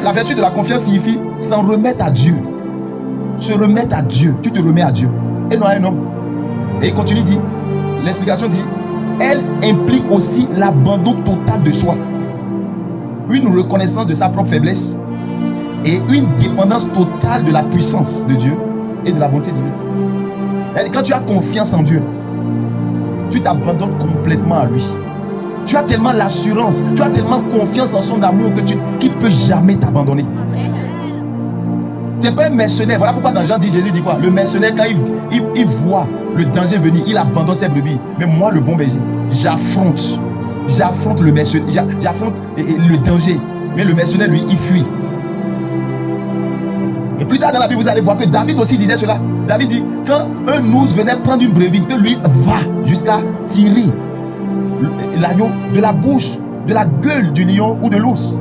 La vertu de la confiance signifie s'en remettre à Dieu. Se remettre à Dieu. Tu te remets à Dieu. Et non à un homme. Et il continue, dit, l'explication dit, elle implique aussi l'abandon total de soi. Une reconnaissance de sa propre faiblesse et une dépendance totale de la puissance de Dieu et de la bonté divine. Et quand tu as confiance en Dieu, tu t'abandonnes complètement à lui. Tu as tellement l'assurance, tu as tellement confiance en son amour que qu'il ne peut jamais t'abandonner. C'est pas un mercenaire. Voilà pourquoi dans Jean 10, Jésus dit quoi? Le mercenaire, quand il voit le danger venir, il abandonne ses brebis. Mais moi, le bon berger, j'affronte le mercenaire, j'affronte le danger. Mais le mercenaire, lui, il fuit. Et plus tard dans la Bible, vous allez voir que David aussi disait cela. David dit, quand un ours venait prendre une brebis, que lui va jusqu'à tirer l'agneau de la bouche, de la gueule du lion ou de l'ours.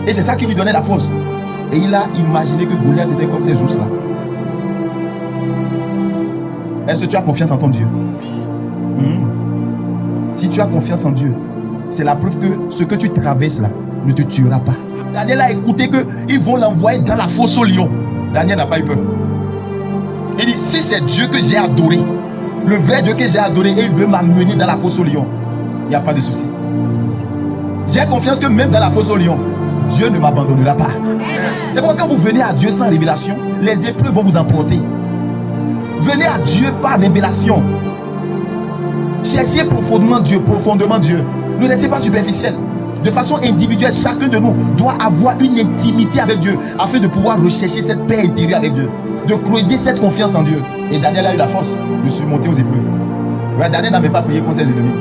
Et c'est ça qui lui donnait la force. Et il a imaginé que Goliath était comme ces ours-là. Est-ce que tu as confiance en ton Dieu? Si tu as confiance en Dieu, c'est la preuve que ce que tu traverses là ne te tuera pas. Daniel a écouté qu'ils vont l'envoyer dans la fosse au lion. Daniel n'a pas eu peur. Il dit, si c'est Dieu que j'ai adoré, le vrai Dieu que j'ai adoré, et il veut m'amener dans la fosse au lion, il n'y a pas de souci. J'ai confiance que même dans la fosse au lion, Dieu ne m'abandonnera pas. C'est pourquoi quand vous venez à Dieu sans révélation, les épreuves vont vous emporter. Venez à Dieu par révélation. Cherchez profondément Dieu, Ne laissez pas superficiel. De façon individuelle, chacun de nous doit avoir une intimité avec Dieu afin de pouvoir rechercher cette paix intérieure avec Dieu, de creuser cette confiance en Dieu. Et Daniel a eu la force de surmonter aux épreuves. Ouais, Daniel n'avait pas prié contre ses ennemis.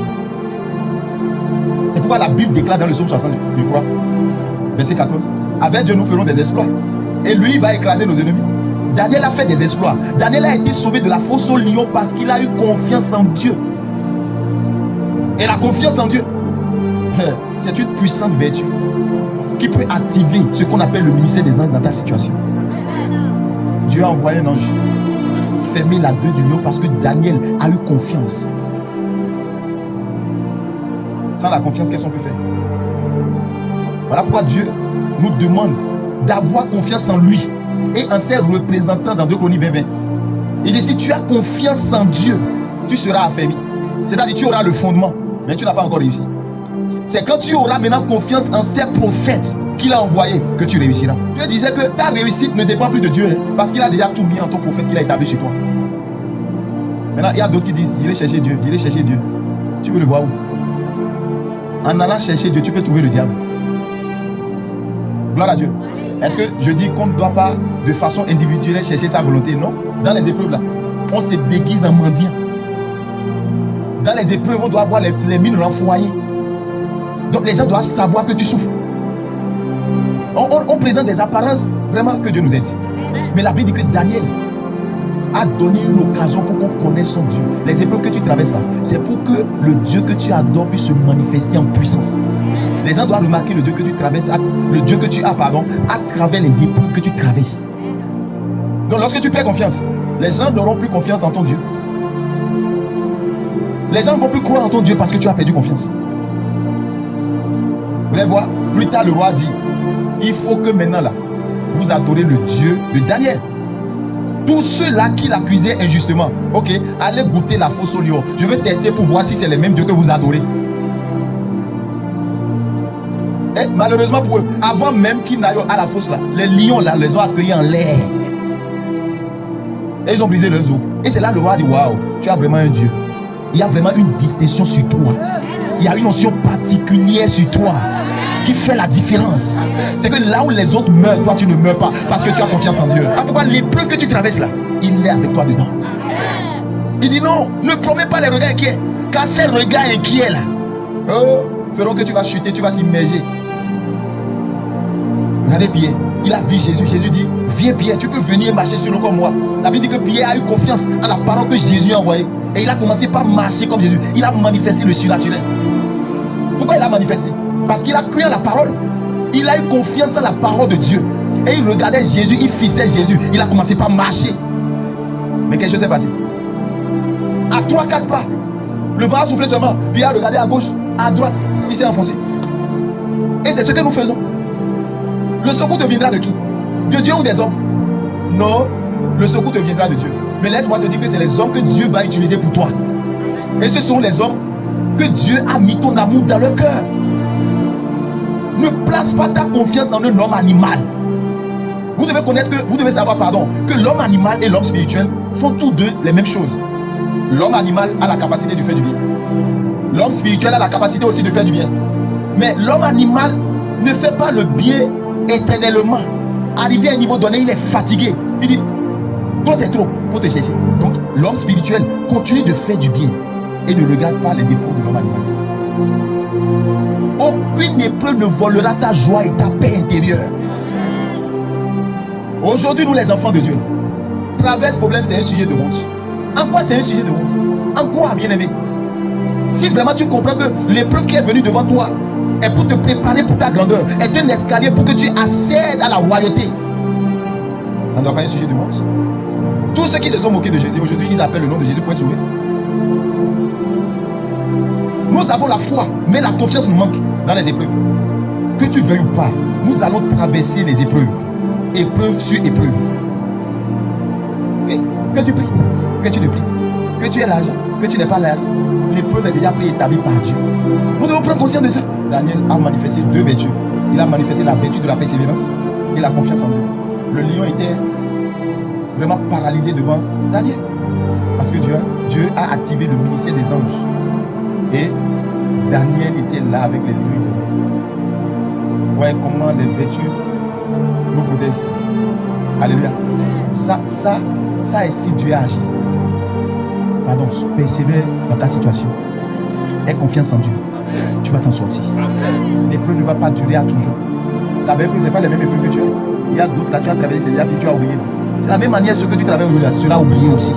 C'est pourquoi la Bible déclare dans le psaume 60, je crois, verset 14, avec Dieu nous ferons des exploits. Et lui il va écraser nos ennemis. Daniel a fait des exploits. Daniel a été sauvé de la fosse au lion parce qu'il a eu confiance en Dieu. Et la confiance en Dieu, c'est une puissante vertu qui peut activer ce qu'on appelle le ministère des anges dans ta situation. Dieu a envoyé un ange fermer la gueule du lion parce que Daniel a eu confiance. Sans la confiance, qu'est-ce qu'on peut faire? Voilà pourquoi Dieu nous demande d'avoir confiance en lui et en ses représentants dans 2 Chroniques 20:20. Il dit, si tu as confiance en Dieu, tu seras affermi. C'est-à-dire tu auras le fondement, mais tu n'as pas encore réussi. C'est quand tu auras maintenant confiance en ces prophètes qu'il a envoyés que tu réussiras. Dieu disait que ta réussite ne dépend plus de Dieu, parce qu'il a déjà tout mis en ton prophète qu'il a établi chez toi. Maintenant, il y a d'autres qui disent, j'irai chercher Dieu, j'irai chercher Dieu. Tu veux le voir où? En allant chercher Dieu, tu peux trouver le diable. Gloire à Dieu. Est-ce que je dis qu'on ne doit pas de façon individuelle chercher sa volonté? Non. Dans les épreuves là, on se déguise en mendiant. Dans les épreuves, on doit avoir les mines renfoyées. Donc les gens doivent savoir que tu souffres. On présente des apparences vraiment que Dieu nous aide. Mais la Bible dit que Daniel a donné une occasion pour qu'on connaisse son Dieu. Les épreuves que tu traverses là, c'est pour que le Dieu que tu adores puisse se manifester en puissance. Les gens doivent remarquer le Dieu que tu traverses, le Dieu que tu as, à travers les épreuves que tu traverses. Donc lorsque tu perds confiance, les gens n'auront plus confiance en ton Dieu. Les gens ne vont plus croire en ton Dieu parce que tu as perdu confiance. Vous allez voir, plus tard le roi dit, il faut que maintenant là, vous adorez le Dieu de Daniel. Tous ceux-là qui l'accusaient injustement, ok, allez goûter la fosse au lion. Je veux tester pour voir si c'est les mêmes dieux que vous adorez. Et malheureusement pour eux, avant même qu'ils n'aillent à la fosse là, les lions là les ont accueillis en l'air. Et ils ont brisé leurs os. Et c'est là le roi dit, waouh, tu as vraiment un Dieu. Il y a vraiment une distinction sur toi. Il y a une notion particulière sur toi qui fait la différence. C'est que là où les autres meurent, toi tu ne meurs pas parce que tu as confiance en Dieu. Pourquoi l'épreuve que tu traverses là, il est avec toi dedans. Il dit non, ne promets pas les regards inquiets, car ces regards inquiets là feront que tu vas chuter, tu vas t'immerger. Regardez Pierre, il a vu Jésus. Jésus dit, viens Pierre, tu peux venir marcher sur l'eau comme moi. La Bible dit que Pierre a eu confiance en la parole que Jésus a envoyée. Et il a commencé par marcher comme Jésus. Il a manifesté le surnaturel. Pourquoi il a manifesté? Parce qu'il a cru à la parole. Il a eu confiance en la parole de Dieu. Et il regardait Jésus, il fixait Jésus. Il a commencé par marcher. Mais quelque chose s'est passé. À 3-4 pas, le vent a soufflé seulement. Puis il a regardé à gauche, à droite. Il s'est enfoncé. Et c'est ce que nous faisons. Le secours te viendra de qui? De Dieu ou des hommes? Non, le secours te viendra de Dieu. Mais laisse-moi te dire que c'est les hommes que Dieu va utiliser pour toi. Et ce sont les hommes que Dieu a mis ton amour dans leur cœur. Ne place pas ta confiance en un homme animal. Vous devez connaître que, vous devez savoir, que l'homme animal et l'homme spirituel font tous deux les mêmes choses. L'homme animal a la capacité de faire du bien. L'homme spirituel a la capacité aussi de faire du bien. Mais l'homme animal ne fait pas le bien éternellement. Arrivé à un niveau donné, il est fatigué. Il dit, toi c'est trop, il faut te chercher. Donc l'homme spirituel continue de faire du bien et ne regarde pas les défauts de l'homme animal. Aucune épreuve ne volera ta joie et ta paix intérieure. Aujourd'hui, nous les enfants de Dieu, travers ce problème, c'est un sujet de honte. En quoi c'est un sujet de honte? En quoi, bien-aimé? Si vraiment tu comprends que l'épreuve qui est venue devant toi est pour te préparer pour ta grandeur, est un escalier pour que tu accèdes à la royauté, ça ne doit pas être un sujet de honte. Tous ceux qui se sont moqués de Jésus, aujourd'hui, ils appellent le nom de Jésus pour être sauvés. Nous avons la foi, mais la confiance nous manque dans les épreuves. Que tu veuilles ou pas, nous allons traverser les épreuves. Épreuve sur épreuve. Et que tu pries, que tu ne pries, que tu aies l'argent, que tu n'aies pas l'argent, l'épreuve est déjà préétablie par Dieu. Nous devons prendre conscience de ça. Daniel a manifesté deux vertus. Il a manifesté la vertu de la persévérance et la confiance en Dieu. Le lion était vraiment paralysé devant Daniel. Parce que Dieu a activé le ministère des anges. Et Daniel était là avec les lions de mer. Ouais, comment les vertus nous protègent. Alléluia. Ça est si Dieu a agi. Pardon, persévère dans ta situation. Aie confiance en Dieu. Amen. Tu vas t'en sortir. L'épreuve ne va pas durer à toujours. La même épreuve, ce n'est pas les mêmes épreuves que tu as. Il y a d'autres là, tu as traversé, c'est déjà fini, tu as oublié. C'est la même manière, ce que tu traverses aujourd'hui sera oublié aussi.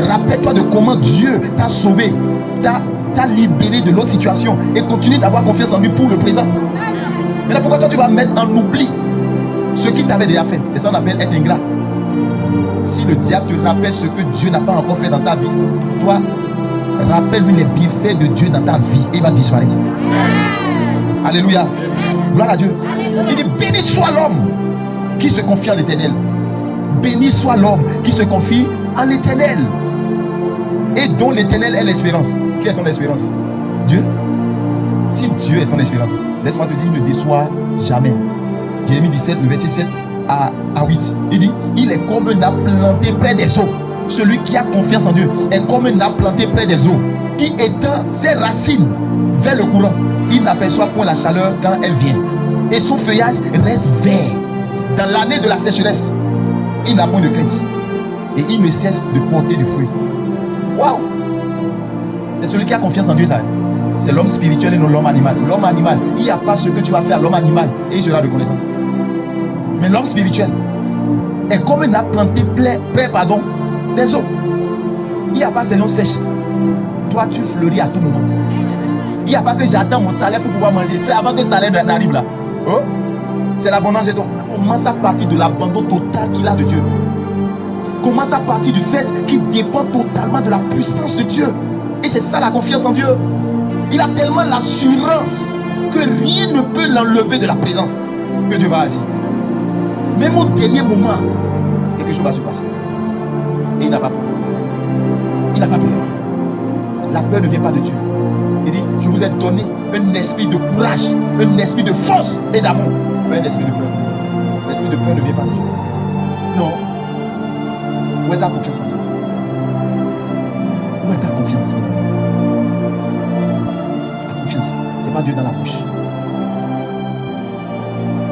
Rappelle-toi de comment Dieu t'a sauvé, t'a libéré de l'autre situation et continue d'avoir confiance en lui pour le présent. Maintenant, pourquoi toi tu vas mettre en oubli ce qu'il t'avait déjà fait? C'est ça qu'on appelle être ingrat. Si le diable te rappelle ce que Dieu n'a pas encore fait dans ta vie, toi, rappelle-lui les bienfaits de Dieu dans ta vie et il va disparaître. Alléluia. Gloire à Dieu. Il dit, béni soit l'homme qui se confie en l'Éternel. Béni soit l'homme qui se confie en l'Éternel et dont l'Éternel est l'espérance. Qui est ton espérance? Dieu. Si Dieu est ton espérance, laisse-moi te dire, il ne déçoit jamais. Jérémie 17, le verset 7 à 8. Il dit, il est comme un arbre planté près des eaux. Celui qui a confiance en Dieu est comme un arbre planté près des eaux, qui étend ses racines vers le courant. Il n'aperçoit point la chaleur quand elle vient. Et son feuillage reste vert. Dans l'année de la sécheresse, il n'a point de crainte. Et il ne cesse de porter du fruit. Waouh! C'est celui qui a confiance en Dieu, ça. C'est l'homme spirituel et non l'homme animal. L'homme animal, il n'y a pas ce que tu vas faire à l'homme animal et il sera reconnaissant. Mais l'homme spirituel est comme un arbre planté près des eaux. Il n'y a pas ces saison sèche. Toi, tu fleuris à tout moment. Il n'y a pas que j'attends mon salaire pour pouvoir manger. C'est avant que le salaire n'arrive là. Oh, c'est l'abondance de toi. Commence à partir de l'abandon total qu'il a de Dieu. Commence à partir du fait qu'il dépend totalement de la puissance de Dieu. Et c'est ça la confiance en Dieu. Il a tellement l'assurance que rien ne peut l'enlever de la présence que Dieu va agir. Même au dernier moment, quelque chose va se passer. Et il n'a pas peur. Il n'a pas peur. La peur ne vient pas de Dieu. Il dit, je vous ai donné un esprit de courage, un esprit de force et d'amour. Pas un esprit de peur. L'esprit de peur ne vient pas de Dieu. Non. Où est ta confiance en Dieu? Où est ta confiance? La confiance, ce n'est pas Dieu dans la bouche.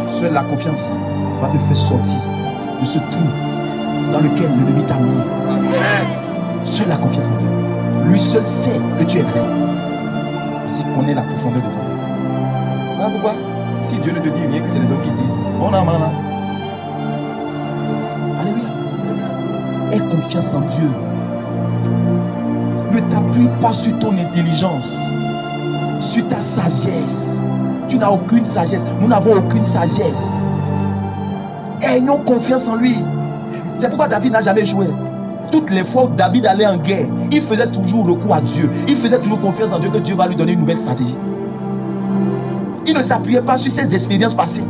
Seule la confiance va te faire sortir de ce trou dans lequel l'ennemi t'a mis. Seule la confiance en Dieu. Lui seul sait que tu es vrai. Parce qu'il connaît la profondeur de ton cœur. Voilà pourquoi, si Dieu ne te dit rien, que c'est les hommes qui disent, on a mal là. Alléluia. Aie confiance en Dieu. Ne t'appuie pas sur ton intelligence, sur ta sagesse. Tu n'as aucune sagesse. Nous n'avons aucune sagesse. Ayons confiance en lui. C'est pourquoi David n'a jamais échoué. Toutes les fois où David allait en guerre, il faisait toujours recours à Dieu. Il faisait toujours confiance en Dieu que Dieu va lui donner une nouvelle stratégie. Il ne s'appuyait pas sur ses expériences passées.